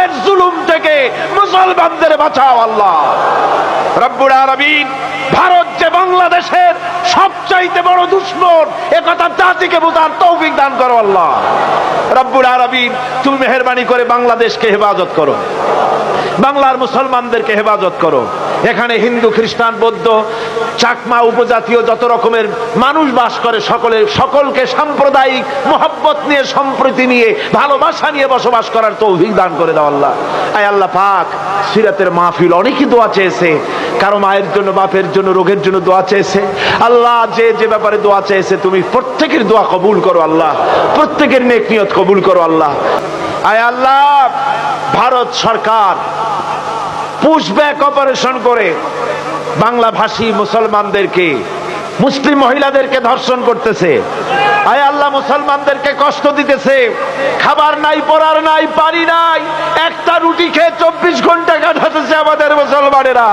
কাফের জুলুম থেকে মুসলমানদের বাঁচাও আল্লাহ রব্বুল আলামিন। ভারত যে বাংলাদেশের সবচাইতে বড় দুশমন, একথা জাতিকে বোঝার তৌফিক দান করো আল্লাহ রব্বুল আলামিন। তুমি মেহেরবানি করে বাংলাদেশকে হেফাজত করো, বাংলার মুসলমানদেরকে হেফাজত করো। এখানে হিন্দু, খ্রিস্টান, বৌদ্ধ, চাকমা, উপজাতীয় যত রকমের মানুষ বাস করে সকলকে সাম্প্রদায়িক মহব্বত নিয়ে, সম্প্রীতি নিয়ে, ভালোবাসা নিয়ে বসবাস করার তৌফিক দান করে দাও আল্লাহ। আয় আল্লাহ পাক, সিরাতের মাহফিল অনেকেই দোয়া চেয়েছে, কারো মায়ের জন্য, বাপের জন্য, রোগের জন্য দোয়া চেয়েছে। আল্লাহ যে যে ব্যাপারে দোয়া চেয়েছে তুমি প্রত্যেকের দোয়া কবুল করো আল্লাহ, প্রত্যেকের নেক নিয়ত কবুল করো আল্লাহ। আয় আল্লাহ, ভারত সরকার পুশব্যাক অপারেশন করে বাংলা ভাষী মুসলমানদেরকে, মুসলিম মহিলাদেরকে ধর্ষণ করতেছে। আয় আল্লাহ, মুসলমানদেরকে কষ্ট দিতেছে। খাবার নাই, পরার নাই, পানি নাই, একটা রুটি খেয়ে 24 ঘন্টা কাটাতেছে আমাদের মুসলমানেরা।